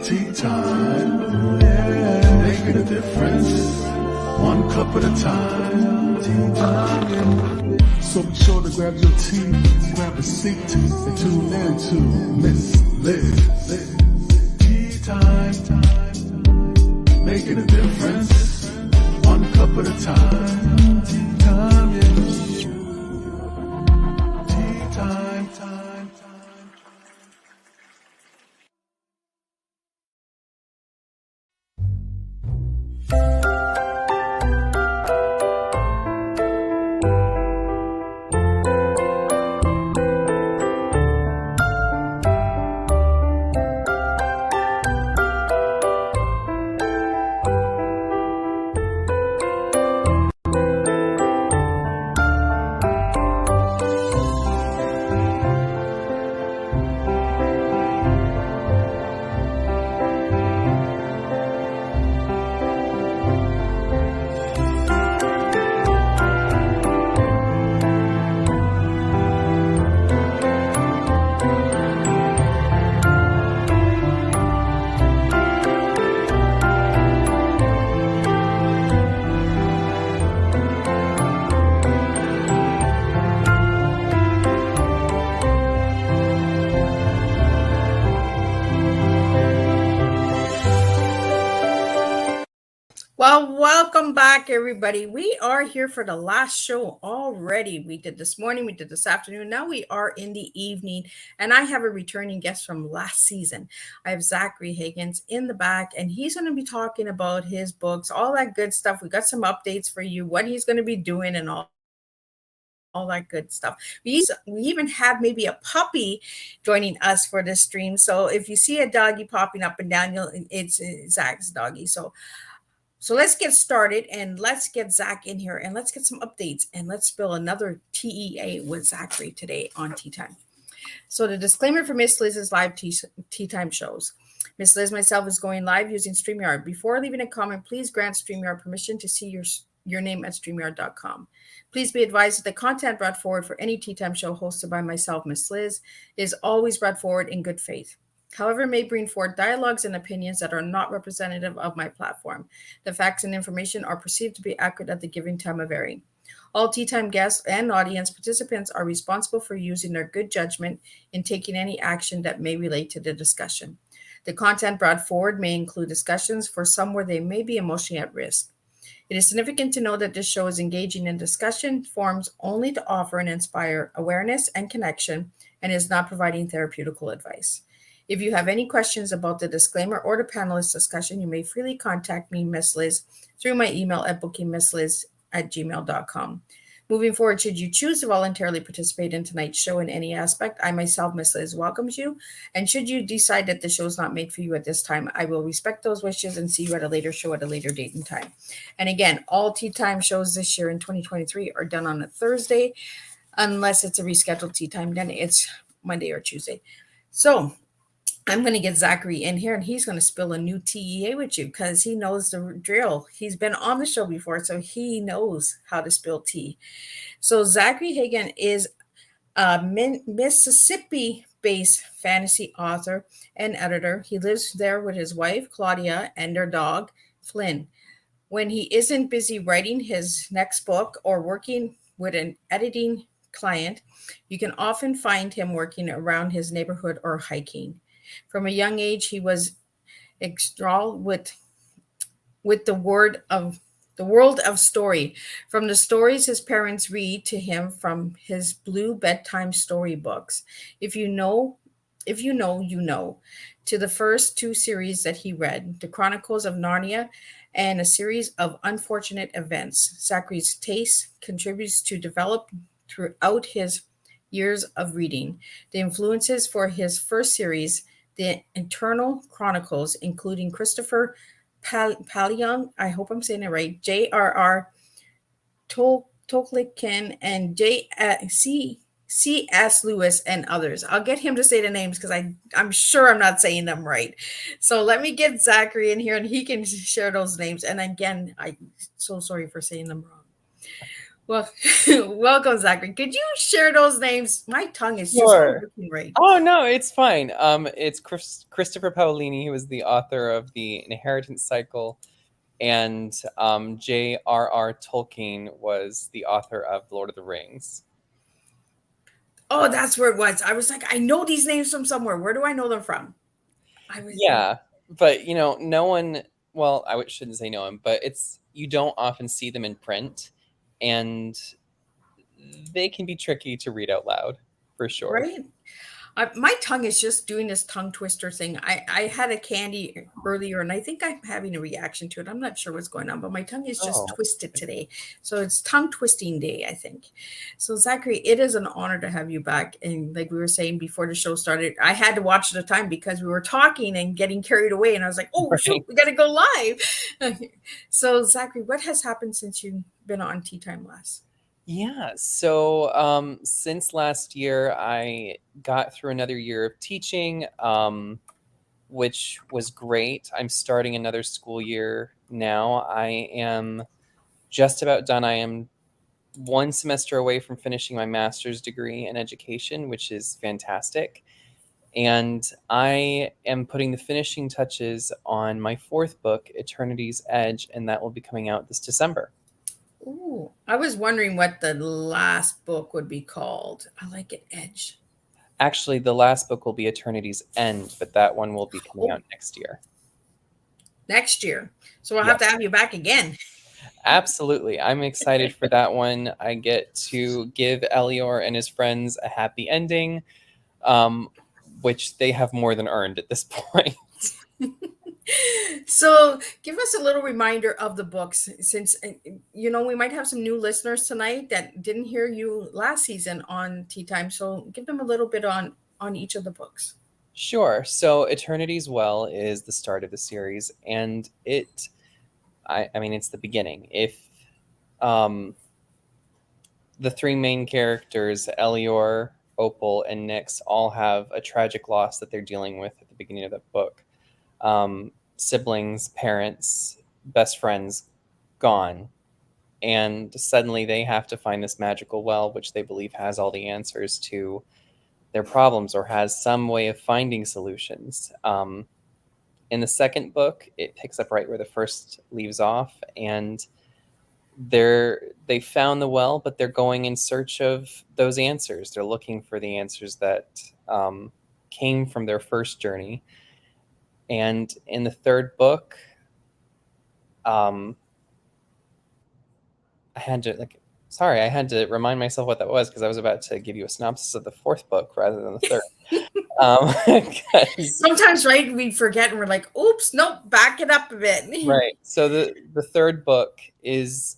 Tea time, yeah, making a difference, one cup at a time. Tea time, yeah. So be sure to grab your tea, grab a seat, and tune in to Miss Liz. Tea time, making a difference, one cup at a time. Tea time, yeah. Tea time, time. Well, welcome back, everybody. We are here for the last show already. We did this morning, we did this afternoon. Now we are in the evening, and I have a returning guest from last season. I have Zachary Hagen in the back, and he's going to be talking about his books, all that good stuff. We got some updates for you, what he's going to be doing, and all that good stuff. We even have maybe a puppy joining us for this stream. So if you see a doggy popping up and down, it's Zach's doggy. So let's get started and let's get Zach in here and let's get some updates and let's spill another TEA with Zachary today on Tea Time. So the disclaimer for Miss Liz's live tea time shows. Miss Liz myself is going live using StreamYard. Before leaving a comment, please grant StreamYard permission to see your name at StreamYard.com. Please be advised that the content brought forward for any Tea Time show hosted by myself, Miss Liz, is always brought forward in good faith. However, may bring forward dialogues and opinions that are not representative of my platform. The facts and information are perceived to be accurate at the given time of airing. All Tea Time guests and audience participants are responsible for using their good judgment in taking any action that may relate to the discussion. The content brought forward may include discussions for some where they may be emotionally at risk. It is significant to know that this show is engaging in discussion forums only to offer and inspire awareness and connection and is not providing therapeutical advice. If you have any questions about the disclaimer or the panelist discussion, you may freely contact me, Miss Liz, through my email at bookingmissliz@gmail.com. Moving forward, should you choose to voluntarily participate in tonight's show in any aspect, I myself, Miss Liz, welcomes you. And should you decide that the show is not made for you at this time, I will respect those wishes and see you at a later show at a later date and time. And again, all Tea Time shows this year in 2023 are done on a Thursday, unless it's a rescheduled Tea Time, then it's Monday or Tuesday. So I'm going to get Zachary in here and he's going to spill a new TEA with you because he knows the drill. He's been on the show before, so he knows how to spill tea. So Zachary Hagen is a Mississippi-based fantasy author and editor. He lives there with his wife, Claudia, and their dog, Flynn. When he isn't busy writing his next book or working with an editing client, you can often find him working around his neighborhood or hiking. From a young age, he was enthralled with the world of story. From the stories his parents read to him from his blue bedtime storybooks. If you know, you know. To the first two series that he read, the Chronicles of Narnia and a series of unfortunate events. Zachary's taste contributes to develop throughout his years of reading. The influences for his first series, the Eternal Chronicles, including Christopher Palion, I hope I'm saying it right, J.R.R. Tolkien, and C.S. Lewis, and others. I'll get him to say the names because I'm sure I'm not saying them right. So let me get Zachary in here and he can share those names. And again, I'm so sorry for saying them wrong. Well, welcome, Zachary. Could you share those names? My tongue is just not Sure. working right. Oh no, it's fine. It's Christopher Paolini, who is the author of the Inheritance Cycle, and J.R.R. Tolkien was the author of The Lord of the Rings. Oh, that's where it was. I was like, I know these names from somewhere. Where do I know them from? I was Yeah, but no one. Well, shouldn't say no one, but you don't often see them in print, and they can be tricky to read out loud, for sure. right. My tongue is just doing this tongue twister thing. I had a candy earlier and I think I'm having a reaction to it. I'm not sure what's going on, but my tongue is just Oh, twisted today. So it's tongue twisting day, I think. So, Zachary, it is an honor to have you back. And like we were saying before the show started, I had to watch the time because we were talking and getting carried away. And I was like, oh, shoot, right. we got to go live. So, Zachary, what has happened since you've been on Tea Time last? Yeah, so since last year, I got through another year of teaching, which was great. I'm starting another school year now. I am just about done. I am one semester away from finishing my master's degree in education, which is fantastic. And I am putting the finishing touches on my fourth book, Eternity's Edge, and that will be coming out this December. Ooh, I was wondering what the last book would be called. I like it, Edge. Actually, the last book will be Eternity's End, but that one will be coming Oh, out next year. next year. So I'll have to Yes, have you back again. absolutely. I'm excited for that one. I get to give Elior and his friends a happy ending, um, which they have more than earned at this point. So give us a little reminder of the books since we might have some new listeners tonight that didn't hear you last season on Tea Time. So give them a little bit on each of the books. Sure. So Eternity's Well is the start of the series, and I mean, it's the beginning. If um, the three main characters, Elior, Opal, and Nyx, all have a tragic loss that they're dealing with at the beginning of the book. Siblings, parents, best friends gone. And suddenly they have to find this magical well, which they believe has all the answers to their problems or has some way of finding solutions. In the second book, it picks up right where the first leaves off, and they found the well, but they're going in search of those answers. They're looking for the answers that came from their first journey. And in the third book, um, I had to remind myself what that was because I was about to give you a synopsis of the fourth book rather than the third. 'Cause Sometimes, right, we forget and we're like, oops, nope, back it up a bit. right. So the third book is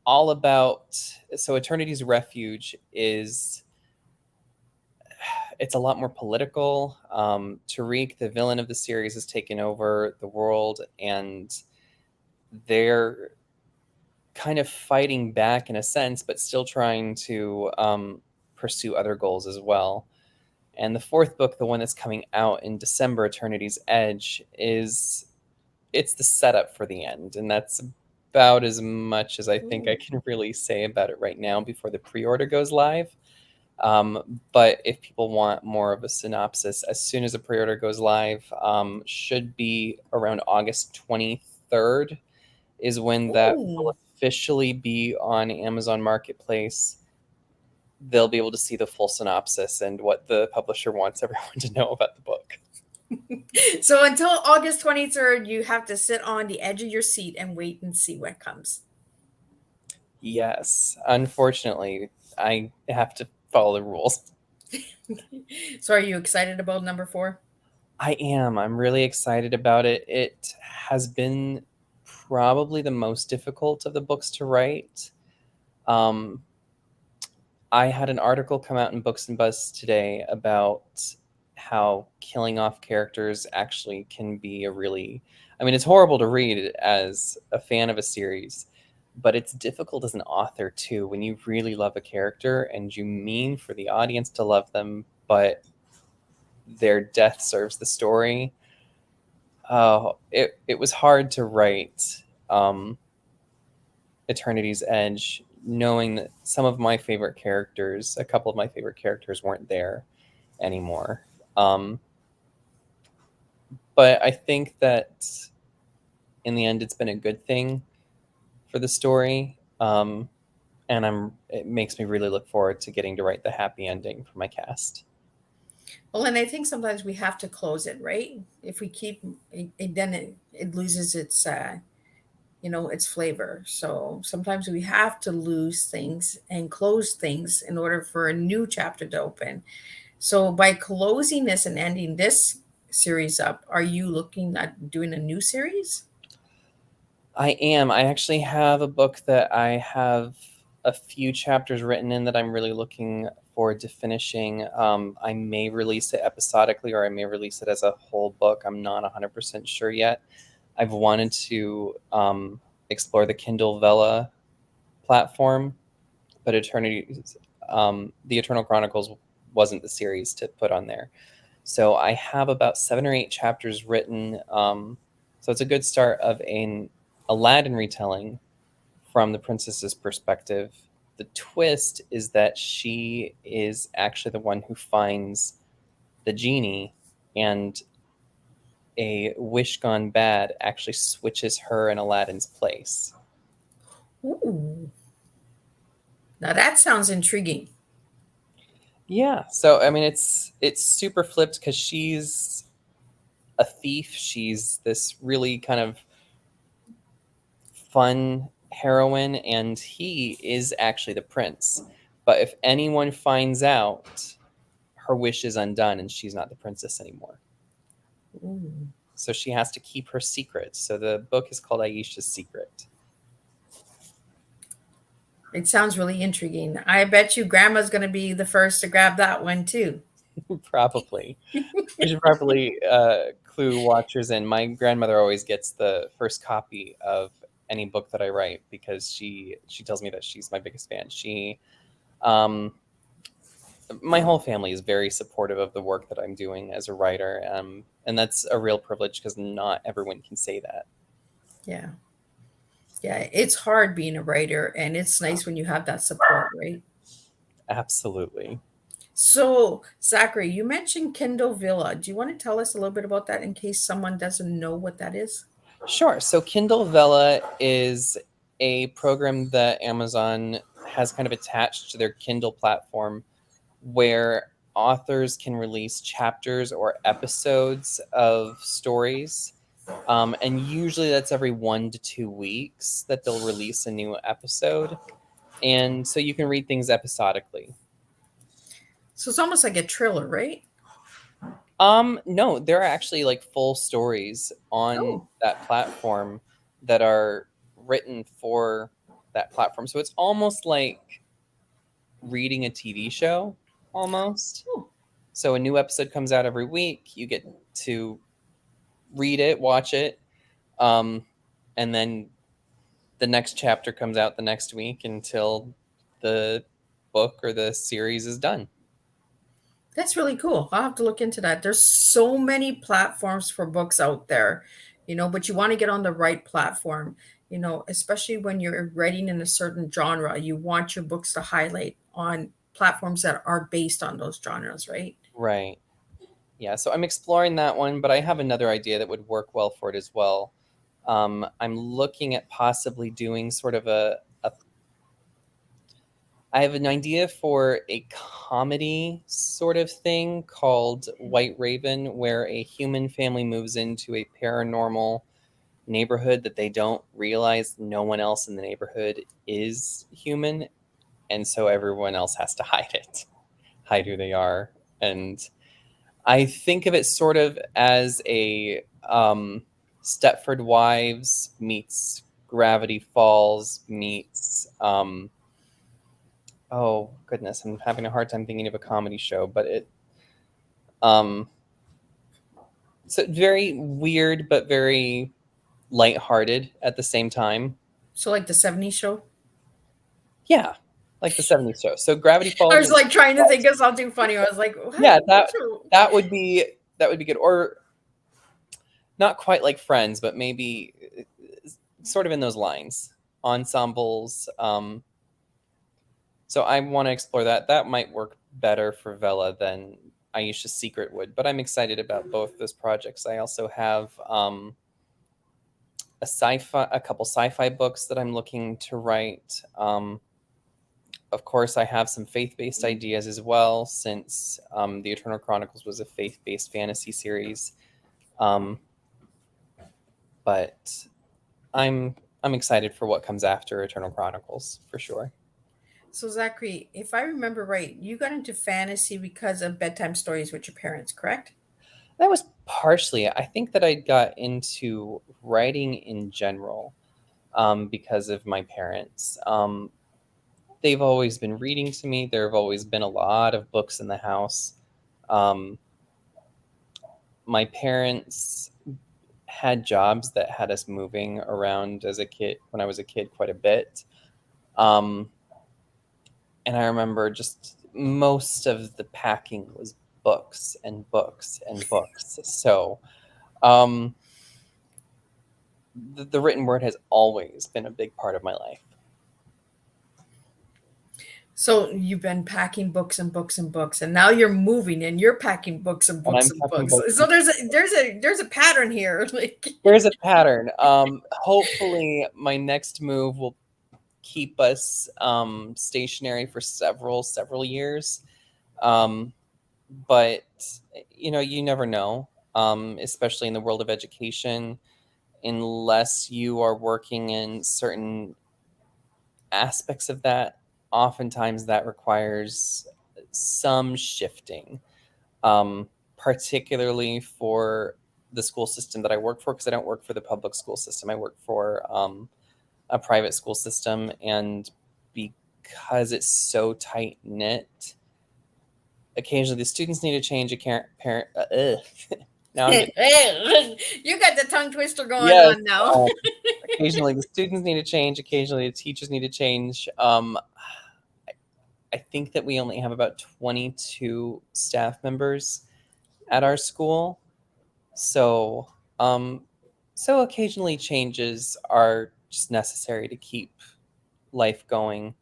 all about Eternity's Refuge is it's a lot more political. Tariq, the villain of the series, has taken over the world, and they're kind of fighting back in a sense, but still trying to pursue other goals as well. And the fourth book, the one that's coming out in December, Eternity's Edge, it's the setup for the end, and that's about as much as I think I can really say about it right now before the pre-order goes live. But if people want more of a synopsis, as soon as the pre-order goes live, should be around August 23rd is when that will Ooh. officially be on Amazon Marketplace. They'll be able to see the full synopsis and what the publisher wants everyone to know about the book. So until August 23rd, you have to sit on the edge of your seat and wait and see what comes. Yes, unfortunately, I have to follow the rules. So are you excited about number 4? I am. I'm really excited about it. It has been probably the most difficult of the books to write. Um, I had an article come out in Books and Buzz today about how killing off characters actually can be I mean, it's horrible to read as a fan of a series, but it's difficult as an author too when you really love a character and you mean for the audience to love them, but their death serves the story. It was hard to write Eternity's Edge, knowing that some of my favorite characters, a couple of my favorite characters, weren't there anymore. But I think that in the end, it's been a good thing for the story. And it makes me really look forward to getting to write the happy ending for my cast. Well, and I think sometimes we have to close it, right? If we keep it, then it loses its its flavor. So sometimes we have to lose things and close things in order for a new chapter to open. So by closing this and ending this series up, are you looking at doing a new series? I am. I actually have a book that I have a few chapters written in that I'm really looking forward to finishing. I may release it episodically, or I may release it as a whole book. I'm not 100% sure yet. I've wanted to explore the Kindle Vella platform, but the Eternal Chronicles wasn't the series to put on there. So I have about 7 or 8 chapters written. So it's a good start of an Aladdin retelling from the princess's perspective. The twist is that she is actually the one who finds the genie, and a wish gone bad actually switches her in Aladdin's place. Ooh, now that sounds intriguing. Yeah, so I mean, it's super flipped because she's a thief. She's this really kind of fun heroine, and he is actually the prince. But if anyone finds out, her wish is undone, and she's not the princess anymore. Ooh. So she has to keep her secret. So the book is called Aisha's Secret. It sounds really intriguing. I bet you grandma's going to be the first to grab that one too. Probably. We should probably clue watchers in. My grandmother always gets the first copy of any book that I write because she tells me that she's my biggest fan. My whole family is very supportive of the work that I'm doing as a writer, and that's a real privilege because not everyone can say that. Yeah. Yeah, it's hard being a writer, and it's nice when you have that support, right? Absolutely. So, Zachary, you mentioned Kindle Villa. Do you want to tell us a little bit about that in case someone doesn't know what that is? Sure. So Kindle Vella is a program that Amazon has kind of attached to their Kindle platform where authors can release chapters or episodes of stories. And usually that's every 1 to 2 weeks that they'll release a new episode. And so you can read things episodically. So it's almost like a thriller, right? No, there are actually like full stories on Oh, that platform that are written for that platform. So it's almost like reading a TV show almost. oh, So a new episode comes out every week. You get to read it, watch it, and then the next chapter comes out the next week until the book or the series is done. that's really cool. I'll have to look into that. There's so many platforms for books out there, but you want to get on the right platform, especially when you're writing in a certain genre. You want your books to highlight on platforms that are based on those genres, right? Right. Yeah, so I'm exploring that one, but I have another idea that would work well for it as well. I'm looking at possibly doing sort of I have an idea for a comedy sort of thing called White Raven, where a human family moves into a paranormal neighborhood that they don't realize no one else in the neighborhood is human, and so everyone else has to hide who they are. And I think of it sort of as a Stepford Wives meets Gravity Falls meets oh goodness, I'm having a hard time thinking of a comedy show, but um so very weird but very lighthearted at the same time. So like the '70s show. Yeah, like the '70s show. So Gravity I Falls was is like trying to think of something funny. I was like, yeah, what show? that would be good, or not quite like Friends, but maybe sort of in those lines. Ensembles. So I want to explore that. That might work better for Vela than Aisha's Secret would, but I'm excited about both those projects. I also have a couple sci-fi books that I'm looking to write. Of course, I have some faith-based ideas as well, since the Eternal Chronicles was a faith-based fantasy series. But I'm excited for what comes after Eternal Chronicles for sure. So, Zachary, if I remember right, you got into fantasy because of bedtime stories with your parents, correct? That was partially. I think that I got into writing in general because of my parents. They've always been reading to me. There have always been a lot of books in the house. Um, my parents had jobs that had us moving around as a kid when I was a kid quite a bit. And I remember just most of the packing was books and books and books. So the written word has always been a big part of my life. So you've been packing books and books and books, and now you're moving and you're packing books and And books I'm and packing books. books. So there's a pattern here. Like There's a pattern. Hopefully, my next move will keep us stationary for several years. But you never know, especially in the world of education, unless you are working in certain aspects of that. Oftentimes, that requires some shifting, particularly for the school system that I work for, because I don't work for the public school system. I work for a private school system, and because it's so tight knit, occasionally the students need to change a parent. Now I'm getting, you got the tongue twister going yes. on now. Occasionally the students need to change. Occasionally the teachers need to change. I think that we only have about 22 staff members at our school, so so occasionally changes are just necessary to keep life going.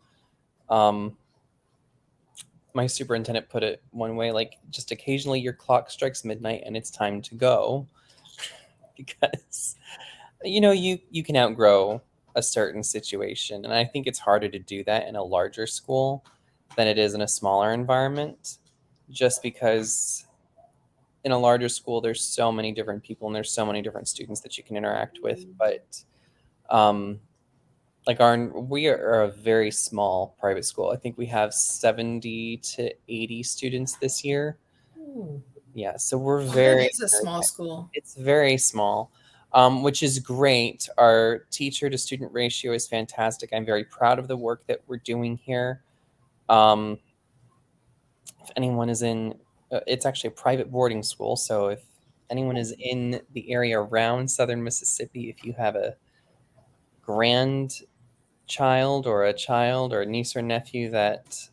My superintendent put it one way, like, just occasionally your clock strikes midnight and it's time to go, because you can outgrow a certain situation, and I think it's harder to do that in a larger school than it is in a smaller environment, just because in a larger school there's so many different people and there's so many different students that you can interact with. But like we are a very small private school. I think we have 70 to 80 students this year. Ooh, Yeah, so we're that very, is a small school. it's very small, which is great. Our teacher to student ratio is fantastic. I'm very proud of the work that we're doing here. If anyone is in, it's actually a private boarding school, so if anyone is in the area around Southern Mississippi, if you have a grandchild or a niece or nephew that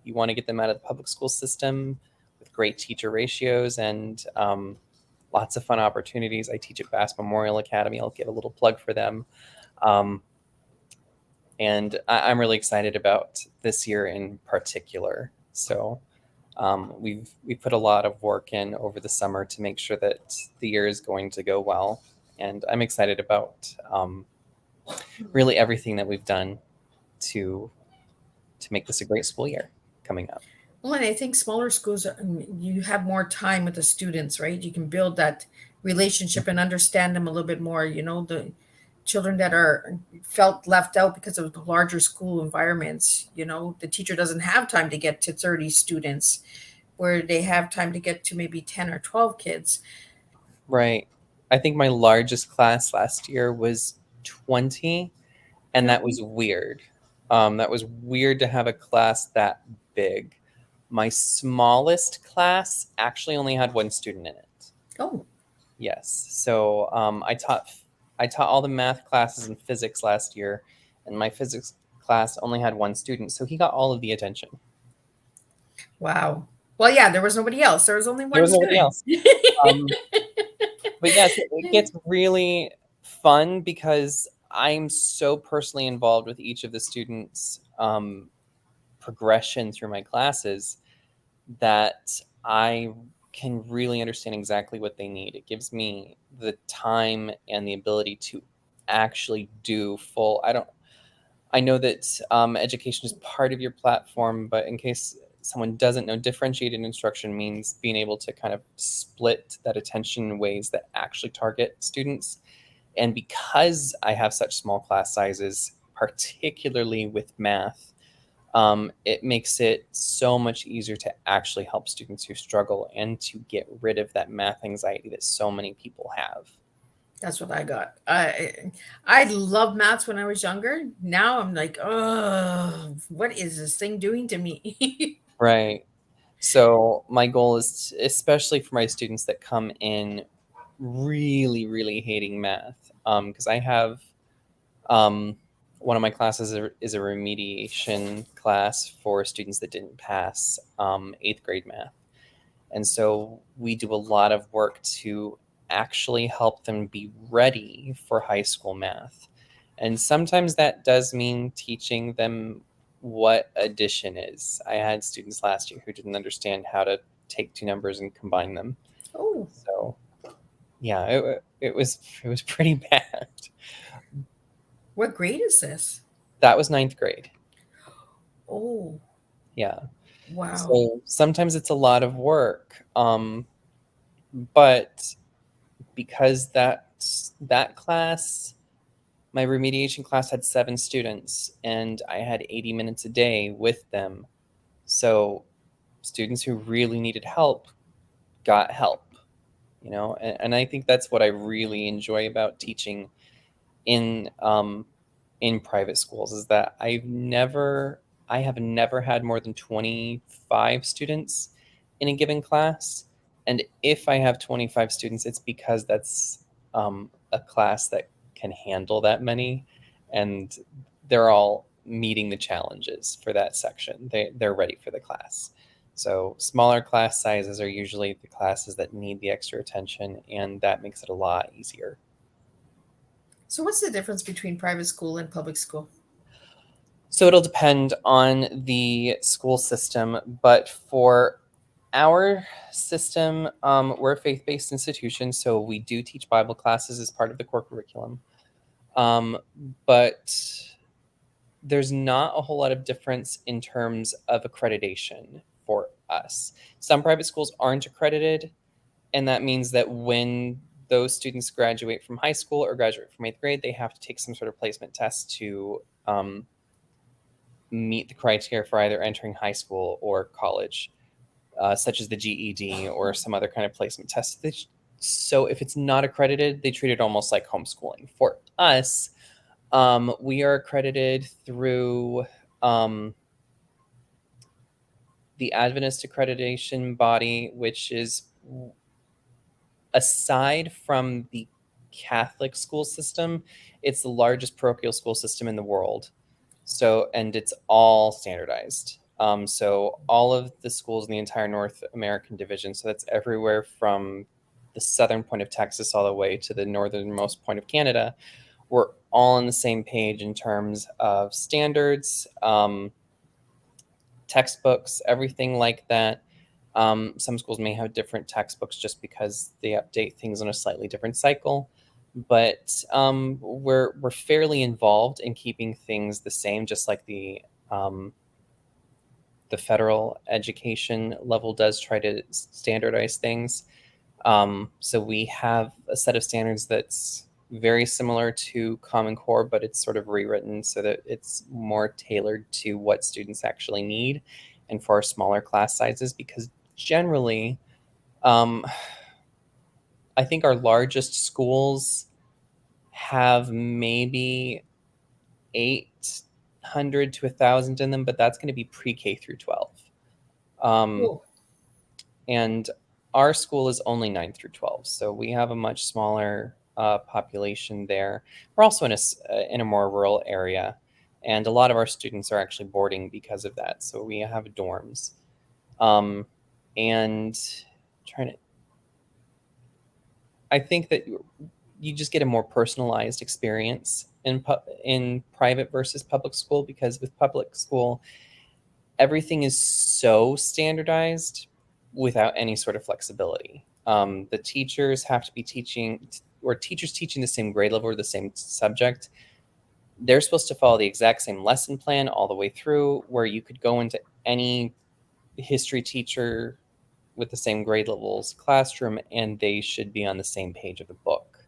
you want to get them out of the public school system with great teacher ratios and lots of fun opportunities. I teach at Bass Memorial Academy. I'll give a little plug for them. And I'm really excited about this year in particular. So we've put a lot of work in over the summer to make sure that the year is going to go well. And I'm excited about really everything that we've done to make this a great school year coming up. Well, and I think smaller schools, you have more time with the students, right? You can build that relationship and understand them a little bit more. You know, the children that are felt left out because of the larger school environments, the teacher doesn't have time to get to 30 students where they have time to get to maybe 10 or 12 kids. Right. I think my largest class last year was 20, and that was weird. That was weird to have a class that big. My smallest class actually only had one student in it. Oh, Yes. So I taught all the math classes and physics last year, and my physics class only had one student, so he got all of the attention. wow. Well, yeah, there was nobody else. There was only one There was nobody student. else. But yes, it gets really fun because I'm so personally involved with each of the students' progression through my classes that I can really understand exactly what they need. It gives me the time and the ability to actually do full. I know that education is part of your platform, but in case someone doesn't know, differentiated instruction means being able to kind of split that attention in ways that actually target students. And because I have such small class sizes, particularly with math, it makes it so much easier to actually help students who struggle and to get rid of that math anxiety that so many people have. That's what I got. I loved maths when I was younger. Now I'm like, oh, what is this thing doing to me? Right. So my goal is, especially for my students that come in really, really hating math, because I have one of my classes is a remediation class for students that didn't pass 8th grade math. And so we do a lot of work to actually help them be ready for high school math. And sometimes that does mean teaching them what addition is. I had students last year who didn't understand how to take two numbers and combine them. Oh, So yeah, it was pretty bad. what grade is this? That was 9th grade. Oh, Yeah. wow. So sometimes it's a lot of work. But because that class, my remediation class had 7 students and I had 80 minutes a day with them. So students who really needed help got help, and I think that's what I really enjoy about teaching in private schools is that I have never had more than 25 students in a given class. And if I have 25 students, it's because that's a class that can handle that many, and they're all meeting the challenges for that section. They're ready for the class. So smaller class sizes are usually the classes that need the extra attention, and that makes it a lot easier. So, what's the difference between private school and public school? So it'll depend on the school system, but for our system, we're a faith-based institution, so we do teach Bible classes as part of the core curriculum. But there's not a whole lot of difference in terms of accreditation for us. Some private schools aren't accredited, and that means that when those students graduate from high school or graduate from 8th grade, they have to take some sort of placement test to meet the criteria for either entering high school or college, such as the GED or some other kind of placement test. So if it's not accredited, they treat it almost like homeschooling. For us, we are accredited through the Adventist accreditation body, which is, aside from the Catholic school system, it's the largest parochial school system in the world. So, and it's all standardized. So all of the schools in the entire North American division, so that's everywhere from the southern point of Texas all the way to the northernmost point of Canada, we're all on the same page in terms of standards, textbooks, everything like that. Some schools may have different textbooks just because they update things on a slightly different cycle. But we're fairly involved in keeping things the same, just like the federal education level does try to standardize things. So we have a set of standards that's very similar to Common Core, but it's sort of rewritten so that it's more tailored to what students actually need and for our smaller class sizes, because generally, I think our largest schools have maybe 800 to 1,000 in them, but that's going to be pre-K through 12. Cool. And our school is only 9 through 12, so we have a much smaller population there. We're also in a more rural area, and a lot of our students are actually boarding because of that. So we have dorms, and trying to. I think that you just get a more personalized experience in private versus public school, because with public school, everything is so standardized without any sort of flexibility. The teachers have to be teaching, or teachers teaching the same grade level or the same subject. They're supposed to follow the exact same lesson plan all the way through, where you could go into any history teacher with the same grade levels classroom and they should be on the same page of the book,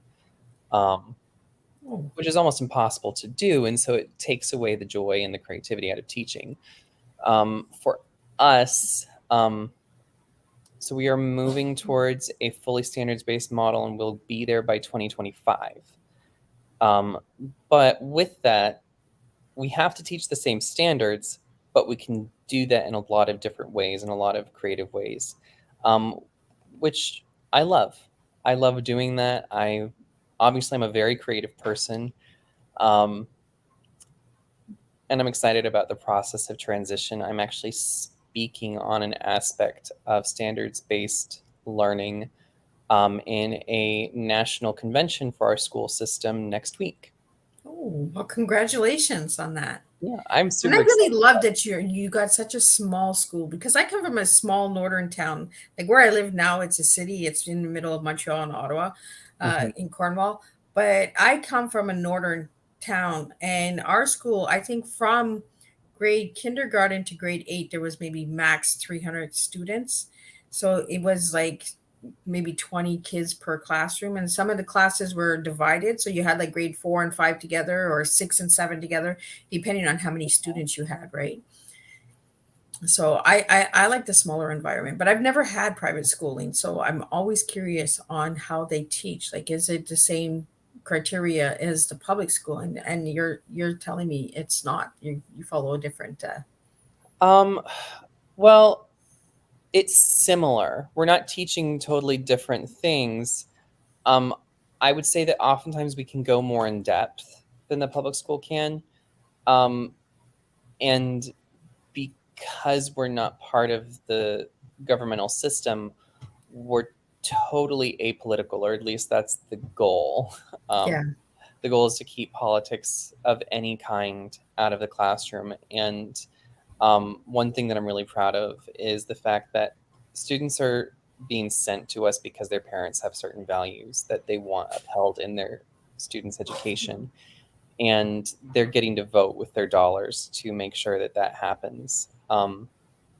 which is almost impossible to do. And so it takes away the joy and the creativity out of teaching. For us, so we are moving towards a fully standards-based model, and we'll be there by 2025. But with that, we have to teach the same standards, but we can do that in a lot of different ways, in a lot of creative ways, which I love. I love doing that. Obviously, I'm a very creative person. And I'm excited about the process of transition. I'm actually speaking on an aspect of standards-based learning in a national convention for our school system next week. Oh, well, congratulations on that. Yeah, I'm And super I really excited. love that you got such a small school, because I come from a small northern town. Like where I live now, it's a city. It's in the middle of Montreal and Ottawa, Mhm. in Cornwall. But I come from a northern town, and our school, I think from grade kindergarten to grade 8, there was maybe max 300 students. So it was like maybe 20 kids per classroom, and some of the classes were divided, so you had like grade 4 and 5 together, or 6 and 7 together, depending on how many students you had, right? So I like the smaller environment, but I've never had private schooling, so I'm always curious on how they teach. Like, is it the same criteria as the public school? And you're telling me it's not. You follow a different Um, well, it's similar. We're not teaching totally different things. Um, I would say that oftentimes we can go more in depth than the public school can. And because we're not part of the governmental system, we're totally apolitical, or at least that's the goal. yeah. The goal is to keep politics of any kind out of the classroom. And one thing that I'm really proud of is the fact that students are being sent to us because their parents have certain values that they want upheld in their students' education. And they're getting to vote with their dollars to make sure that that happens.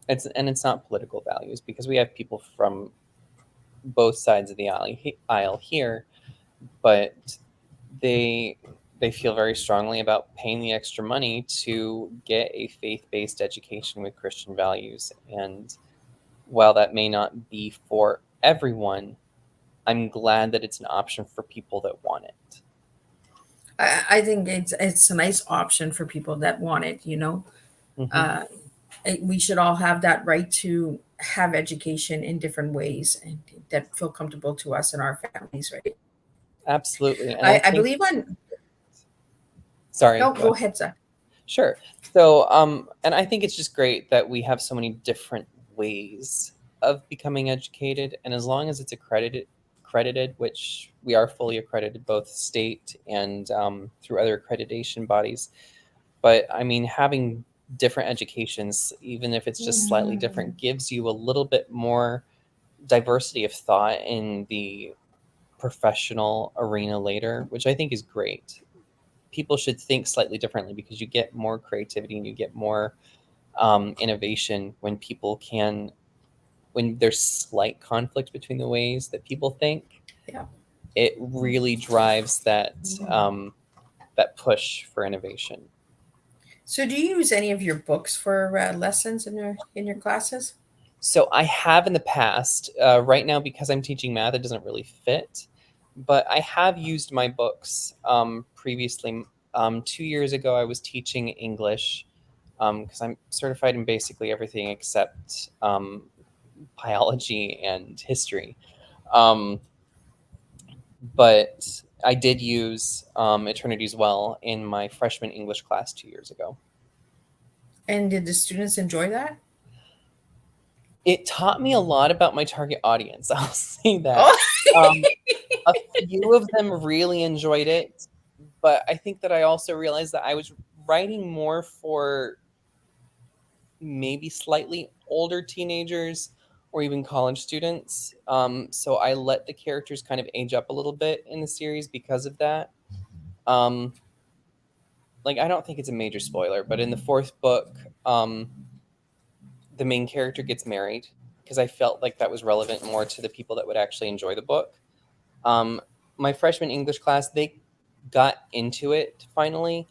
It's not political values, because we have people from both sides of the aisle here, but they feel very strongly about paying the extra money to get a faith-based education with Christian values. And while that may not be for everyone, I'm glad that it's an option for people that want it. I think it's a nice option for people that want it, you know. Mm-hmm. uh, we should all have that right to have education in different ways and that feel comfortable to us and our families, right? Absolutely. And I I think, believe on. sorry, No, go go ahead. ahead, Zach. Sure. So, and I think it's just great that we have so many different ways of becoming educated, and as long as it's accredited, which we are fully accredited, both state and through other accreditation bodies. But I mean, having different educations, even if it's just slightly different, gives you a little bit more diversity of thought in the professional arena later, which I think is great. People should think slightly differently, because you get more creativity and you get more innovation when there's slight conflict between the ways that people think. Yeah. It really drives that push for innovation. So, do you use any of your books for lessons in your classes? So I have in the past. Right now, because I'm teaching math, it doesn't really fit. But I have used my books previously. 2 years ago, I was teaching English, because I'm certified in basically everything except biology and history. Um, but I did use Eternity's Well in my freshman English class 2 years ago. And did the students enjoy that? It taught me a lot about my target audience. I'll say that. Oh, Um, a few of them really enjoyed it, but I think that I also realized that I was writing more for maybe slightly older teenagers or even college students. So I let the characters kind of age up a little bit in the series because of that. Like, I don't think it's a major spoiler, but in the fourth book, the main character gets married because I felt like that was relevant more to the people that would actually enjoy the book. My freshman English class, they got into it finally,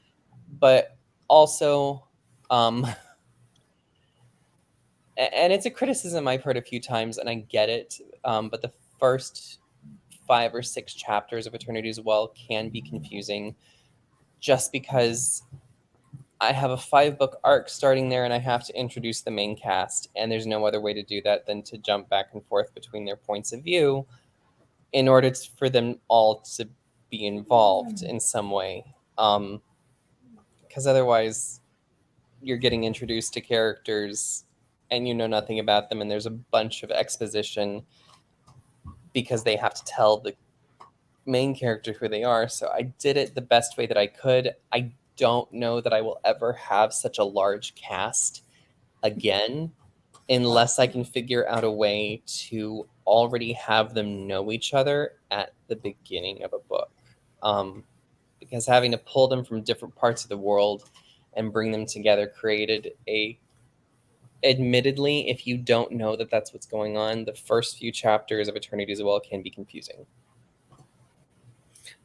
but also, and it's a criticism I've heard a few times, and I get it. But the first 5 or 6 chapters of Eternity's Well can be confusing, just because I have a 5-book arc starting there, and I have to introduce the main cast, and there's no other way to do that than to jump back and forth between their points of view in order for them all to be involved in some way. Because otherwise, you're getting introduced to characters and you know nothing about them, and there's a bunch of exposition because they have to tell the main character who they are. So I did it the best way that I could. I don't know that I will ever have such a large cast again unless I can figure out a way to already have them know each other at the beginning of a book. Because having to pull them from different parts of the world and bring them together created admittedly, if you don't know that that's what's going on, the first few chapters of Eternity's Well can be confusing.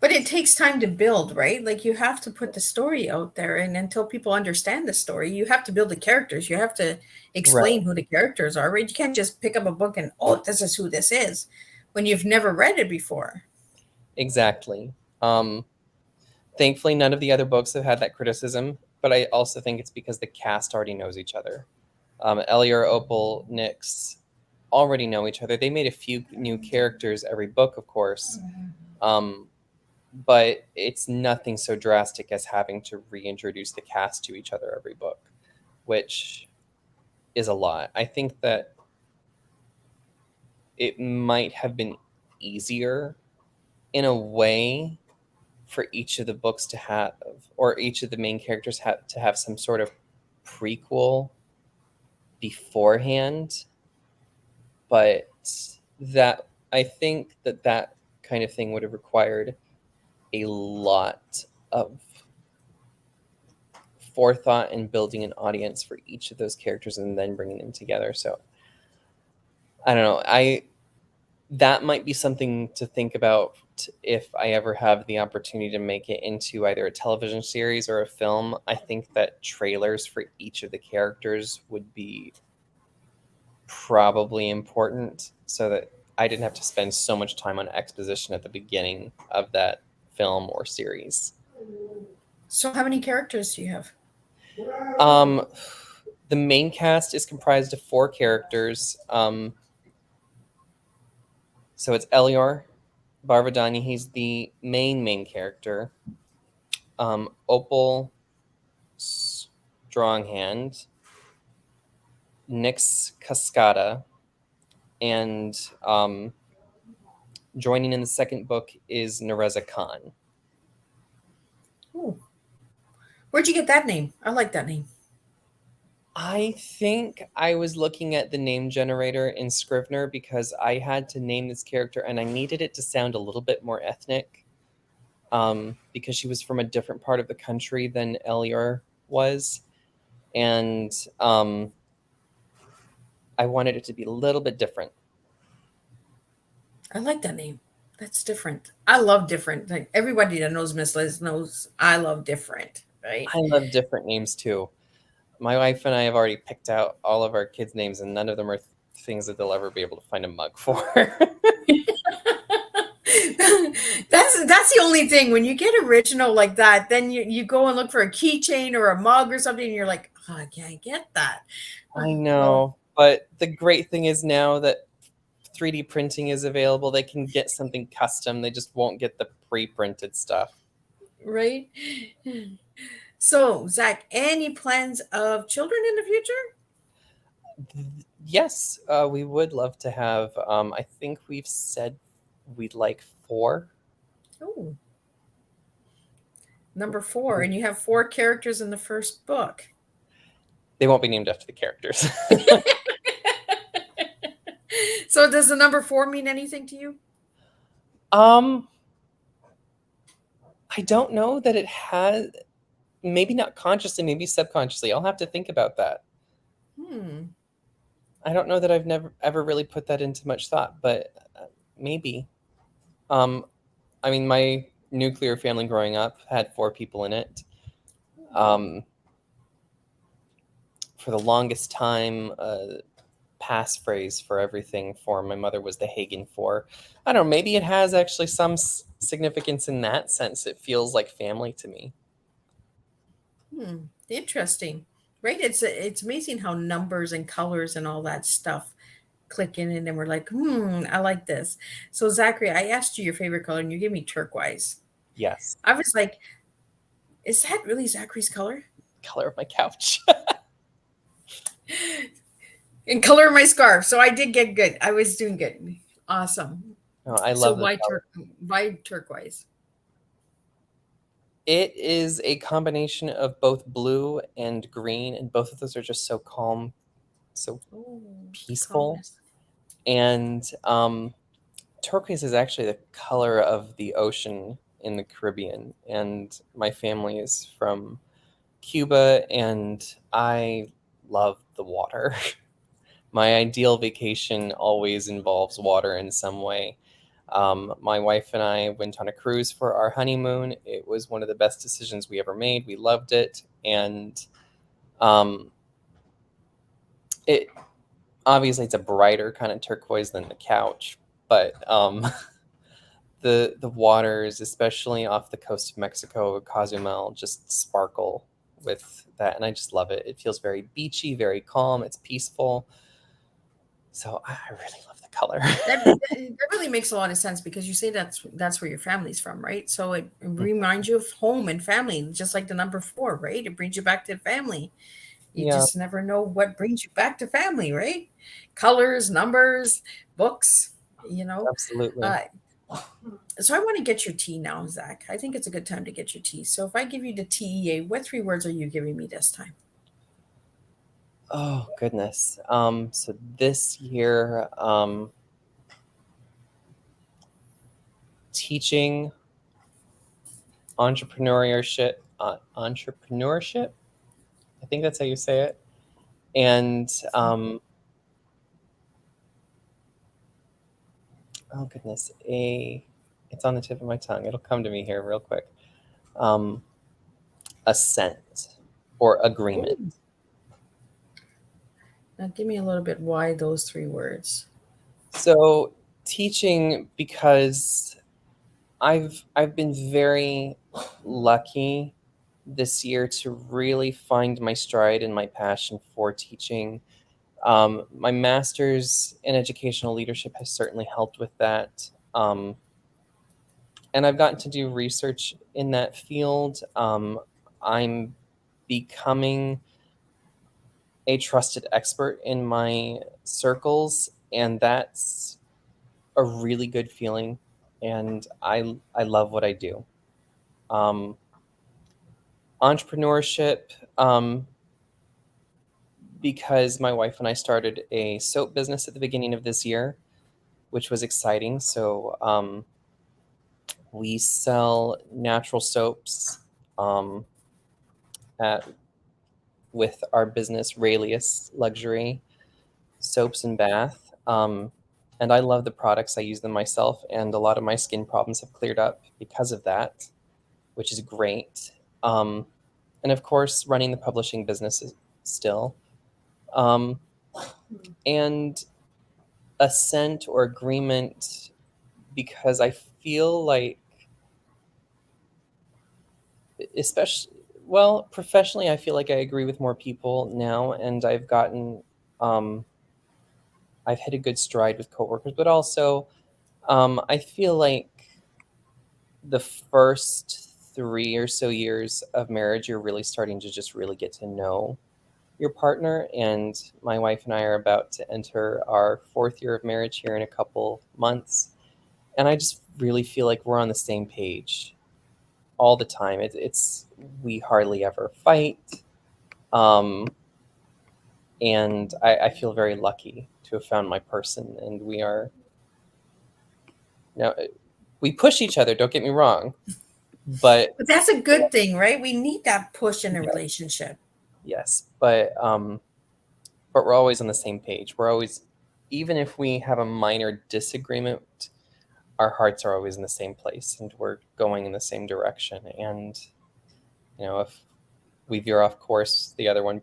But it takes time to build, right? Like, you have to put the story out there, and until people understand the story, you have to build the characters. You have to explain who the characters are, right? You can't just pick up a book and, oh, this is who this is, when you've never read it before. Exactly. Thankfully, none of the other books have had that criticism, but I also think it's because the cast already knows each other. Elior, Opal, Nyx already know each other. They made a few new characters every book, of course, but it's nothing so drastic as having to reintroduce the cast to each other every book, which is a lot. I think that it might have been easier in a way for each of the books to have, or each of the main characters to have some sort of prequel beforehand. But that, I think that kind of thing would have required a lot of forethought and building an audience for each of those characters and then bringing them together. So I don't know. That might be something to think about if I ever have the opportunity to make it into either a television series or a film. I think that trailers for each of the characters would be probably important so that I didn't have to spend so much time on exposition at the beginning of that film or series. So how many characters do you have? The main cast is comprised of 4 characters. So it's Elior Barvadani. He's the main character. Opal Stronghand, Nyx Cascada, and joining in the second book is Nereza Khan. Ooh. Where'd you get that name? I like that name. I think I was looking at the name generator in Scrivener because I had to name this character and I needed it to sound a little bit more ethnic, because she was from a different part of the country than Elior was. And I wanted it to be a little bit different. I like that name. That's different. I love different. Like, everybody that knows Miss Liz knows I love different, right? I love different names too. My wife and I have already picked out all of our kids' names, and none of them are things that they'll ever be able to find a mug for. That's the only thing. When you get original like that, then you go and look for a keychain or a mug or something, and you're like, oh, I can't get that. I know, but the great thing is now that 3D printing is available, they can get something custom. They just won't get the pre-printed stuff. Right? So, Zach, any plans of children in the future? Yes, we would love to have. I think we've said we'd like 4. Oh, number 4, and you have 4 characters in the first book. They won't be named after the characters. So does the number 4 mean anything to you? I don't know that it has. Maybe not consciously, maybe subconsciously. I'll have to think about that. I don't know that I've never ever really put that into much thought, but maybe. I mean, my nuclear family growing up had 4 people in it. For the longest time, passphrase for everything for my mother was the Hagen 4. I don't know, maybe it has actually some significance in that sense. It feels like family to me. Interesting. Right? It's amazing how numbers and colors and all that stuff click in, and then we're like, I like this. So Zachary, I asked you your favorite color and you gave me turquoise. Yes. I was like, is that really Zachary's color? Color of my couch. And color of my scarf. So I did get good. I was doing good. Awesome. Oh, I So love the why turquoise? It is a combination of both blue and green, and both of those are just so calm, so peaceful. Calmness. And turquoise is actually the color of the ocean in the Caribbean, and my family is from Cuba, and I love the water. My ideal vacation always involves water in some way. My wife and I went on a cruise for our honeymoon. It was one of the best decisions we ever made. We loved it, and it obviously it's a brighter kind of turquoise than the couch, but the waters, especially off the coast of Mexico, Cozumel, just sparkle with that, and I just love it. It feels very beachy, very calm. It's peaceful. So I really love the color. That really makes a lot of sense because you say that's where your family's from, right? So it reminds you of home and family, just like the number 4, right? It brings you back to family. You Yeah, just never know what brings you back to family, right? Colors, numbers, books, you know. absolutely. Uh, so I want to get your tea now, Zach. I think it's a good time to get your tea. So if I give you the TEA, what 3 words are you giving me this time? Oh goodness. So this year, teaching entrepreneurship. I think that's how you say it. And oh goodness, it's on the tip of my tongue. It'll come to me here real quick. Assent or agreement. Ooh. Now give me a little bit why those 3 words. So teaching, because I've been very lucky this year to really find my stride and my passion for teaching. My master's in educational leadership has certainly helped with that. And I've gotten to do research in that field. I'm becoming a trusted expert in my circles, and that's a really good feeling. And I love what I do. Entrepreneurship, because my wife and I started a soap business at the beginning of this year, which was exciting. So we sell natural soaps at with our business Raelius Luxury Soaps and Bath. And I love the products. I use them myself, and a lot of my skin problems have cleared up because of that, which is great. And of course, running the publishing business is still. And assent or agreement, because I feel like, especially, well, professionally, I feel like I agree with more people now, and I've hit a good stride with coworkers, but also I feel like the first 3 or so years of marriage, you're really starting to just really get to know your partner. And my wife and I are about to enter our 4th year of marriage here in a couple months. And I just really feel like we're on the same page all the time. We hardly ever fight. And I feel very lucky to have found my person. And we are, we push each other, don't get me wrong, but But that's a good thing, right? We need that push in a relationship. yes, but we're always on the same page. We're always, even if we have a minor disagreement, our hearts are always in the same place and we're going in the same direction. And if we veer off course, the other one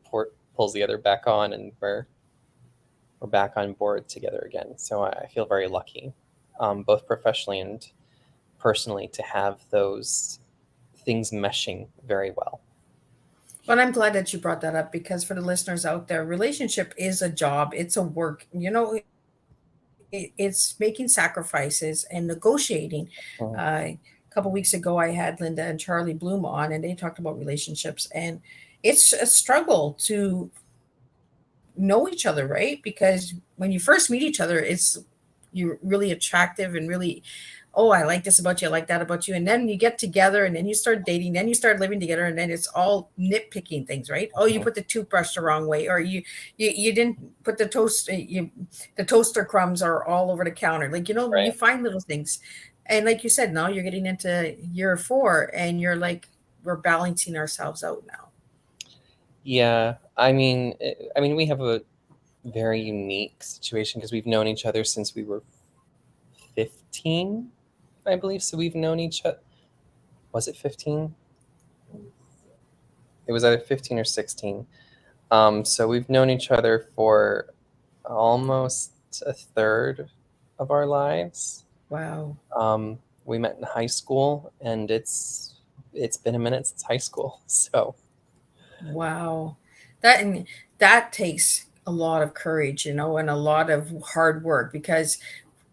pulls the other back on, and we're back on board together again. So I feel very lucky, both professionally and personally, to have those things meshing very well. But I'm glad that you brought that up, because for the listeners out there, relationship is a job, it's a work. It's making sacrifices and negotiating. Mm. A couple weeks ago, I had Linda and Charlie Bloom on, and they talked about relationships, and it's a struggle to know each other, right? Because when you first meet each other, you're really attractive and really, oh, I like this about you, I like that about you. And then you get together and then you start dating, then you start living together, and then it's all nitpicking things, right? Oh, you put the toothbrush the wrong way, or you didn't put the toaster crumbs are all over the counter. Like, Right. you find little things. And like you said, now you're getting into year 4 and you're like, we're balancing ourselves out now. Yeah, I mean, we have a very unique situation because we've known each other since we were 15, I believe. So we've known each other. Was it 15? It was either 15 or 16. So we've known each other for almost a third of our lives. Wow. We met in high school, and it's been a minute since high school. So Wow. That takes a lot of courage, and a lot of hard work, because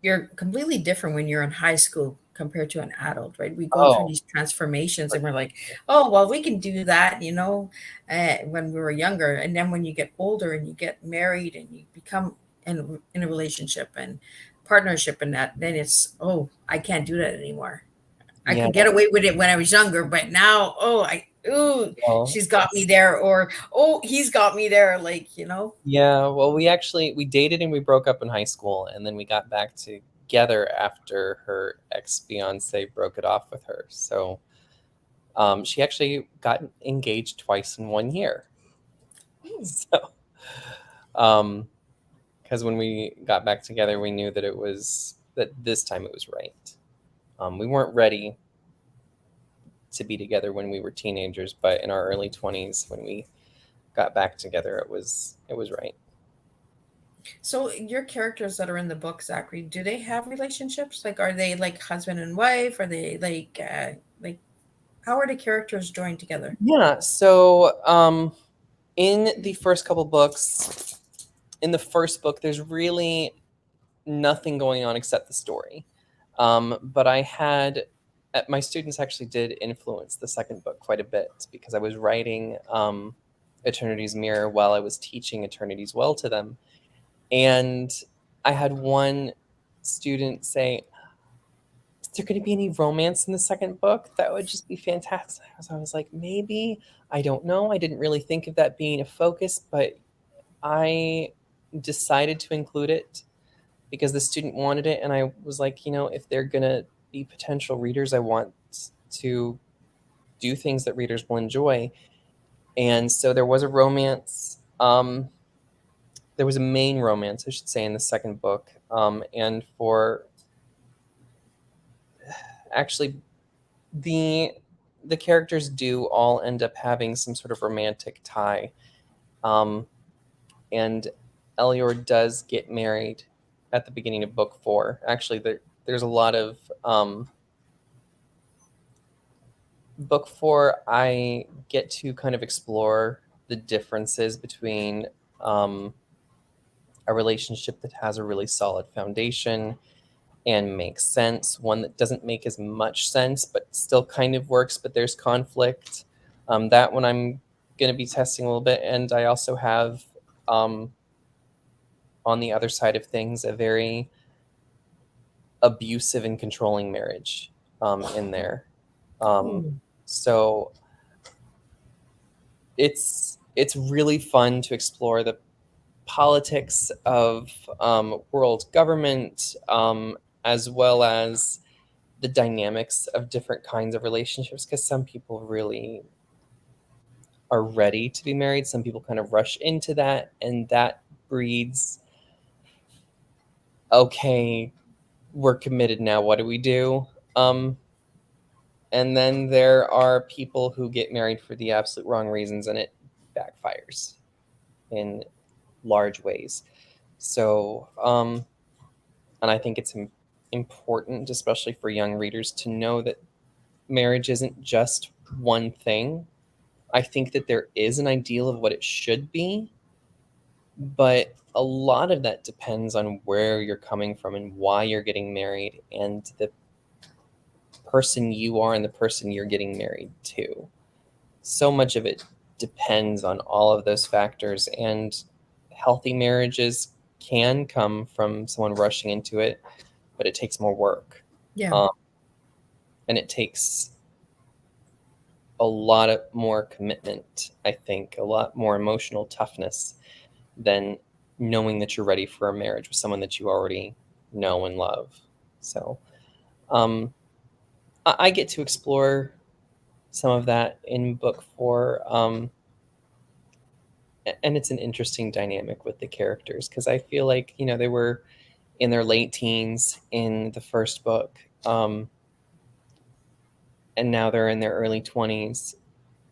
you're completely different when you're in high school compared to an adult, right? We go through oh, these transformations and we're like, oh, well, we can do that, when we were younger. And then when you get older and you get married and you become in a relationship and partnership and that, then it's, oh, I can't do that anymore. I yeah. could get away with it when I was younger, but now, ooh, Well, she's got me there, or oh, he's got me there, yeah. Well, we dated and we broke up in high school, and then we got back together after her ex-fiance broke it off with her. So she actually got engaged twice in 1 year. So because when we got back together, we knew that this time it was right. We weren't ready to be together when we were teenagers, but in our early 20s, when we got back together, it was right. So your characters that are in the book, Zachary, do they have relationships? Like, are they like husband and wife? Are they like how are the characters joined together? Yeah. So in the first couple books, in the first book, there's really nothing going on except the story. But my students actually did influence the second book quite a bit, because I was writing Eternity's Mirror while I was teaching Eternity's Well to them. And I had one student say, is there going to be any romance in the second book? That would just be fantastic. So I was like, maybe, I don't know. I didn't really think of that being a focus, but I decided to include it because the student wanted it. And I was like, if they're going to be potential readers, I want to do things that readers will enjoy. And so there was a romance. There was a main romance, I should say, in the second book. And for actually, the characters do all end up having some sort of romantic tie. And Elior does get married at the beginning of book 4. Actually, there's a lot of book 4. I get to kind of explore the differences between a relationship that has a really solid foundation and makes sense, one that doesn't make as much sense but still kind of works, but there's conflict. That one I'm going to be testing a little bit. And I also have on the other side of things a very abusive and controlling marriage in there. So it's really fun to explore politics of world government, as well as the dynamics of different kinds of relationships, because some people really are ready to be married. Some people kind of rush into that, and that breeds, okay, we're committed now, what do we do? And then there are people who get married for the absolute wrong reasons, and it backfires in large ways. So, and I think it's important, especially for young readers, to know that marriage isn't just one thing. I think that there is an ideal of what it should be, but a lot of that depends on where you're coming from and why you're getting married, and the person you are and the person you're getting married to. So much of it depends on all of those factors, and healthy marriages can come from someone rushing into it, but it takes more work. Yeah. And it takes a lot of more commitment, I think, a lot more emotional toughness than knowing that you're ready for a marriage with someone that you already know and love. So I get to explore some of that in book 4. And it's an interesting dynamic with the characters, because I feel like, they were in their late teens in the first book, and now they're in their early 20s,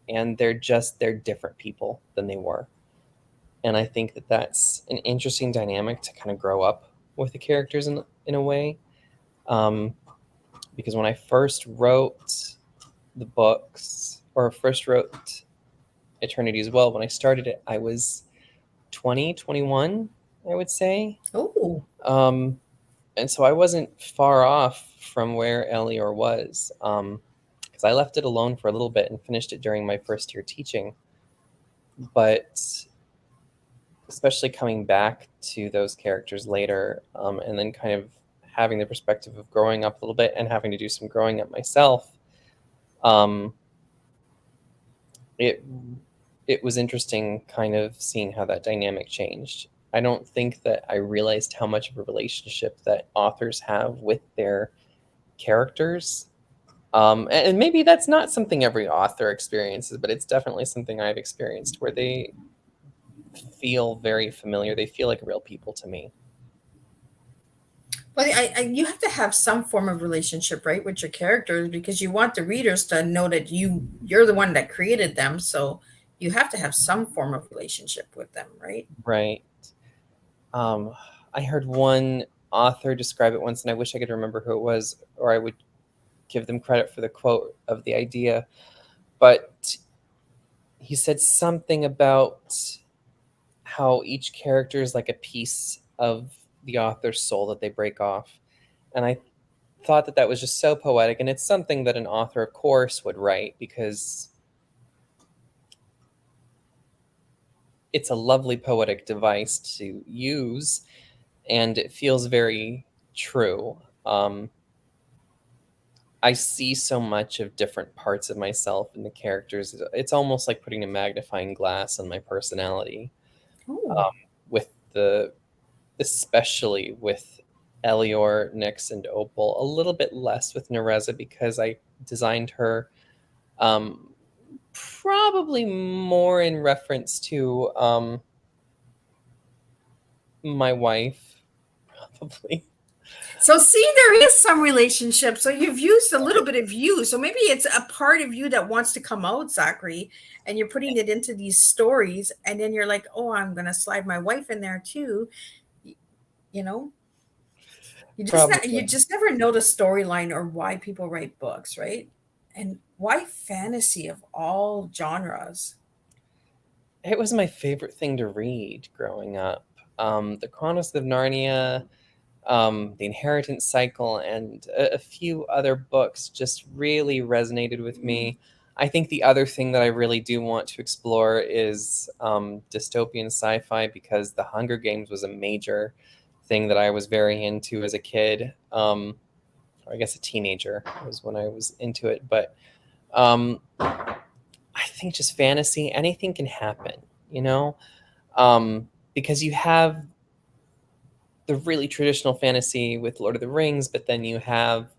and they're different people than they were. And I think that that's an interesting dynamic to kind of grow up with the characters in a way. Because when I first wrote the books, or first wrote Eternity as well, when I started it, I was 20, 21, I would say. Oh. And so I wasn't far off from where Elior was, because I left it alone for a little bit and finished it during my first year teaching. But especially coming back to those characters later, and then kind of having the perspective of growing up a little bit and having to do some growing up myself, it was interesting kind of seeing how that dynamic changed. I don't think that I realized how much of a relationship that authors have with their characters. And maybe that's not something every author experiences, but it's definitely something I've experienced, where they feel very familiar. They feel like real people to me. Well, you have to have some form of relationship, right, with your characters, because you want the readers to know that you're the one that created them. So you have to have some form of relationship with them, right? Right. I heard one author describe it once, and I wish I could remember who it was, or I would give them credit for the quote of the idea. But he said something about how each character is like a piece of the author's soul that they break off. And I thought that that was just so poetic. And it's something that an author, of course, would write, because it's a lovely poetic device to use, and it feels very true. I see so much of different parts of myself in the characters. It's almost like putting a magnifying glass on my personality. Oh. With especially with Elior, Nyx, and Opal. A little bit less with Nereza, because I designed her probably more in reference to my wife, probably. So see, there is some relationship. So you've used a little bit of you. So maybe it's a part of you that wants to come out, Zachary, and you're putting it into these stories, and then you're like, oh, I'm gonna slide my wife in there too. You know, you Probably. just never know the storyline or why people write books, right? And why fantasy of all genres? It was my favorite thing to read growing up. The Chronicles of Narnia, The Inheritance Cycle, and a few other books just really resonated with me. I think the other thing that I really do want to explore is dystopian sci-fi, because The Hunger Games was a major thing that I was very into as a kid. Or I guess a teenager was when I was into it. But I think just fantasy, anything can happen, you know? because you have the really traditional fantasy with Lord of the Rings, but then you have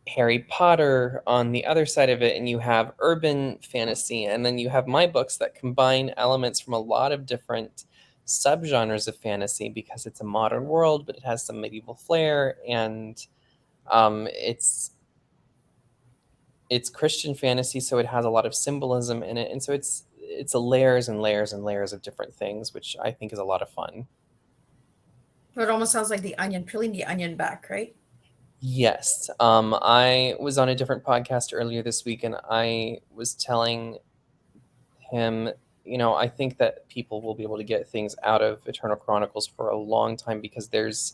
Harry Potter on the other side of it, and you have urban fantasy, and then you have my books that combine elements from a lot of different subgenres of fantasy because it's a modern world, but it has some medieval flair, and it's Christian fantasy, so it has a lot of symbolism in it, and so it's a layers and layers and layers of different things, which I think is a lot of fun. It almost sounds like the onion, peeling the onion back, right? Yes. I was on a different podcast earlier this week, and I was telling him, I think that people will be able to get things out of Eternal Chronicles for a long time because there's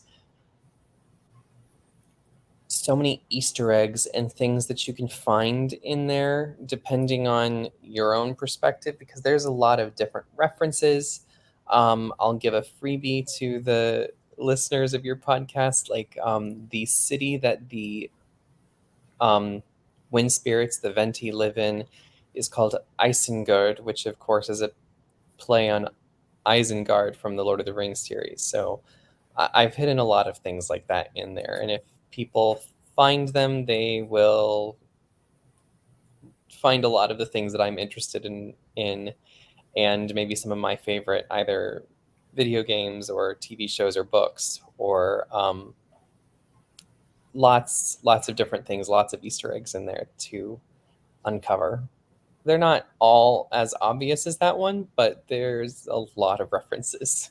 so many Easter eggs and things that you can find in there depending on your own perspective, because there's a lot of different references. I'll give a freebie to the listeners of your podcast, like the city that the wind spirits, the Venti, live in is called Isengard, which of course is a play on Isengard from the Lord of the Rings series. So I've hidden a lot of things like that in there, and if people find them, they will find a lot of the things that I'm interested in and maybe some of my favorite either video games or TV shows or books, or lots of different things, lots of Easter eggs in there to uncover. They're not all as obvious as that one, but there's a lot of references.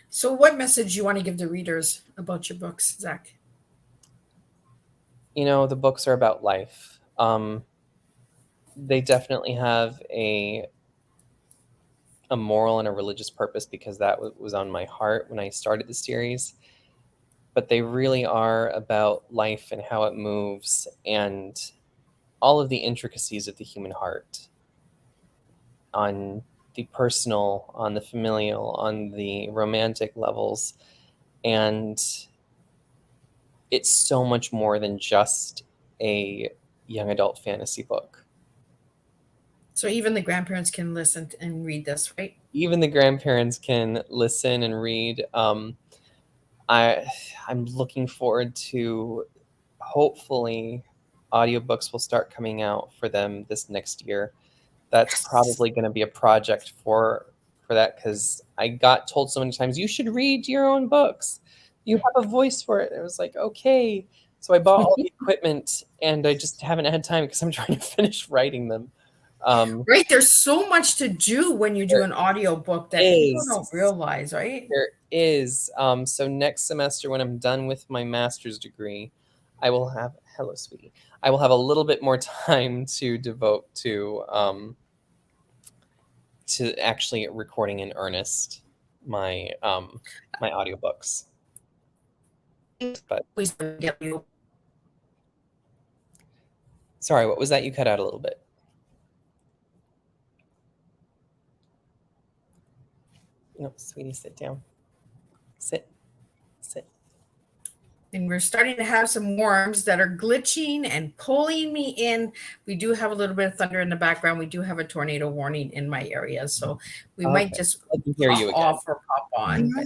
So, what message you want to give the readers about your books, Zach? The books are about life. They definitely have a moral and a religious purpose because that was on my heart when I started the series. But they really are about life and how it moves and all of the intricacies of the human heart, on the personal, on the familial, on the romantic levels. And it's so much more than just a young adult fantasy book. So even the grandparents can listen and read this, right? Even the grandparents can listen and read. I'm looking forward to, hopefully, audiobooks will start coming out for them this next year. That's probably going to be a project for that, because I got told so many times, you should read your own books. You have a voice for it. And I was like, okay. So I bought all the equipment, and I just haven't had time because I'm trying to finish writing them. Right, there's so much to do when you do an audiobook that people don't realize, right? There is. So next semester, when I'm done with my master's degree, I will have, hello, sweetie. I will have a little bit more time to devote to actually recording in earnest my my audiobooks. But sorry, what was that? You cut out a little bit. No, sweetie, sit down. Sit. And we're starting to have some worms that are glitching and pulling me in. We do have a little bit of thunder in the background. We do have a tornado warning in my area, so we might just pop off or pop on. But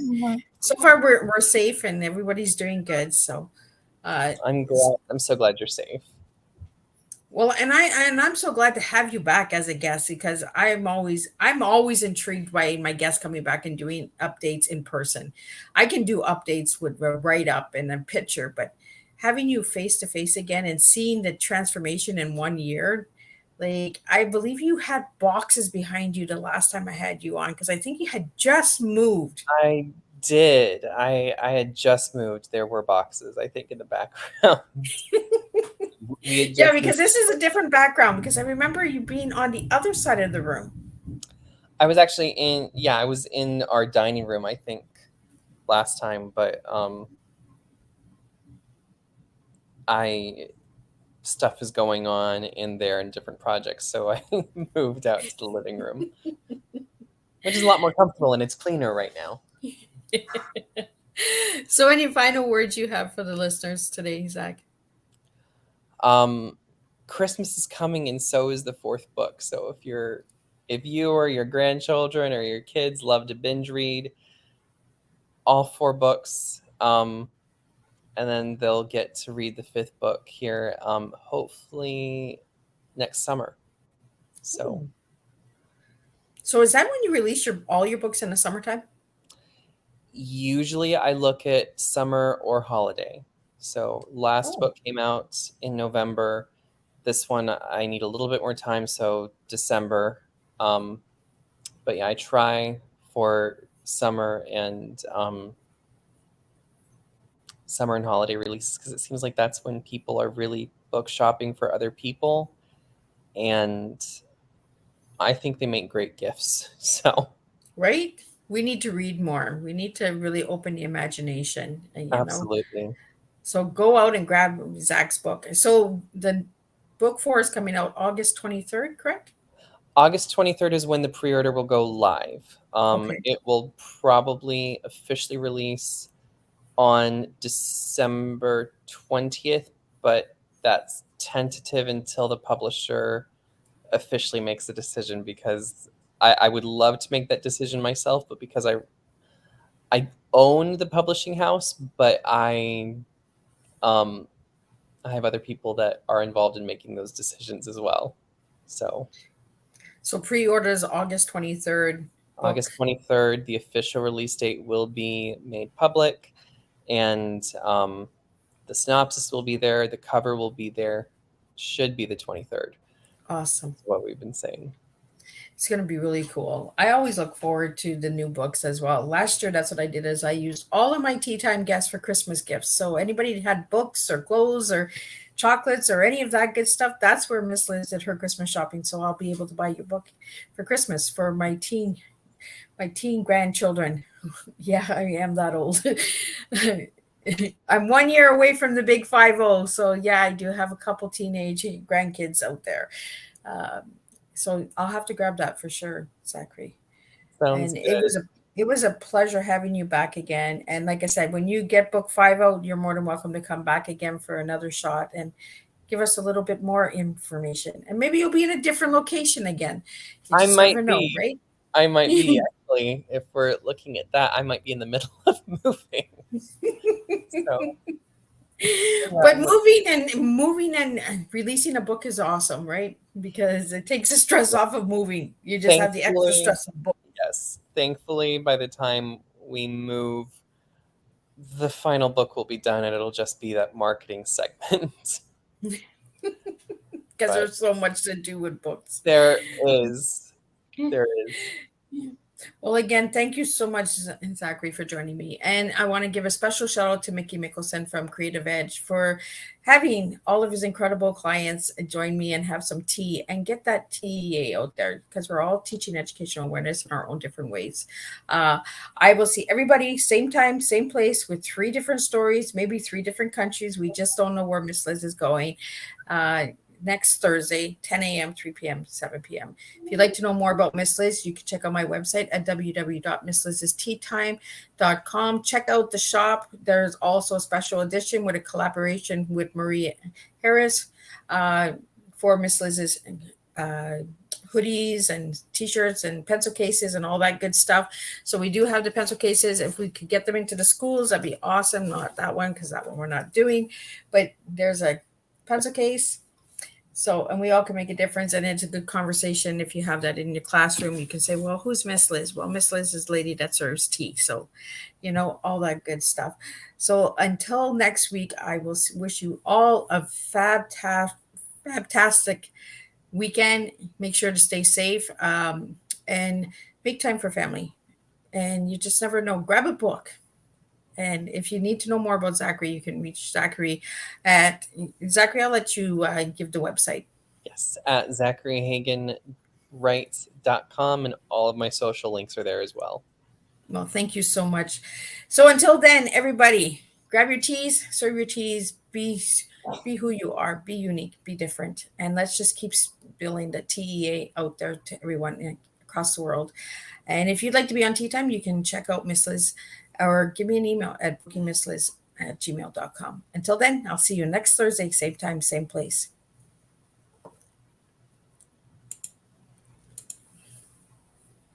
so far, we're safe and everybody's doing good. So I'm glad. I'm so glad you're safe. Well, and I'm so glad to have you back as a guest, because I'm always intrigued by my guests coming back and doing updates in person. I can do updates with a write up and a picture, but having you face to face again and seeing the transformation in 1 year, like I believe you had boxes behind you the last time I had you on, because I think you had just moved. I did. I had just moved. There were boxes, I think, in the background. Yeah, because this is a different background, because I remember you being on the other side of the room. I was actually I was in our dining room, I think, last time, but stuff is going on in there in different projects, so I moved out to the living room, which is a lot more comfortable, and it's cleaner right now. So any final words you have for the listeners today, Zach? Christmas is coming, and so is the fourth book. So if you're if you or your grandchildren or your kids love to binge read all 4 books, and then they'll get to read the 5th book here, hopefully next summer. So So is that when you release all your books in the summertime? usually I look at summer or holiday. So last book came out in November. This one I need a little bit more time, so December. But yeah, I try for summer and holiday releases because it seems like that's when people are really book shopping for other people, and I think they make great gifts. So Right? We need to read more. We need to really open the imagination, absolutely. So go out and grab Zach's book. So the book 4 is coming out August 23rd, correct? August 23rd is when the pre-order will go live. Okay. It will probably officially release on December 20th, but that's tentative until the publisher officially makes a decision, because I would love to make that decision myself, but because I own the publishing house, but um I have other people that are involved in making those decisions as well. So So pre-orders August 23rd. August Book. 23rd, the official release date will be made public, and the synopsis will be there, the cover will be there. Should be the 23rd. Awesome. That's what we've been saying. It's going to be really cool. I always look forward to the new books as well. Last year, that's what I did is I used all of my tea time guests for Christmas gifts. So anybody that had books or clothes or chocolates or any of that good stuff, that's where Miss Liz did her Christmas shopping. So I'll be able to buy your book for Christmas for my teen grandchildren. Yeah, I am that old. I'm 1 year away from the big 50. So yeah, I do have a couple teenage grandkids out there. So I'll have to grab that for sure, Zachary. Sounds And good. it was a pleasure having you back again. And like I said, when you get book 5 out, you're more than welcome to come back again for another shot and give us a little bit more information. And maybe you'll be in a different location again. You I just never might know, be. right? I might be, actually. If we're looking at that, I might be in the middle of moving. So But moving and releasing a book is awesome, right? Because it takes the stress off of moving. You just have the extra thankfully, stress of book. yes. Thankfully, by the time we move, the final book will be done, and it'll just be that marketing segment. Because But there's so much to do with books. there is. There is. Well, again, thank you so much, Zachary, for joining me. And I want to give a special shout out to Mickey Mickelson from Creative Edge for having all of his incredible clients join me and have some tea and get that TEA out there, because we're all teaching educational awareness in our own different ways. I will see everybody same time, same place, with 3 different stories, maybe 3 different countries. We just don't know where Miss Liz is going. Next Thursday, 10 a.m., 3 p.m., 7 p.m. If you'd like to know more about Miss Liz, you can check out my website at www.misslizsteatime.com. Check out the shop. There's also a special edition with a collaboration with Marie Harris for Miss Liz's hoodies and t-shirts and pencil cases and all that good stuff. So we do have the pencil cases. If we could get them into the schools, that'd be awesome. Not that one, because that one we're not doing. But there's a pencil case. So, and we all can make a difference, and it's a good conversation. If you have that in your classroom, you can say, well, who's Miss Liz? Well, Miss Liz is the lady that serves tea. So, all that good stuff. So until next week, I will wish you all a fantastic weekend. Make sure to stay safe and make time for family. And you just never know. Grab a book. And if you need to know more about Zachary, you can reach Zachary at Zachary. I'll let you give the website. Yes, at ZacharyHagenWrites.com, and all of my social links are there as well. Well, thank you so much. So until then, everybody, grab your teas, serve your teas, be who you are, be unique, be different. And let's just keep spilling the TEA out there to everyone across the world. And if you'd like to be on Tea Time, you can check out Miss Liz or give me an email at bookingmissliz@gmail.com. Until then, I'll see you next Thursday, same time, same place.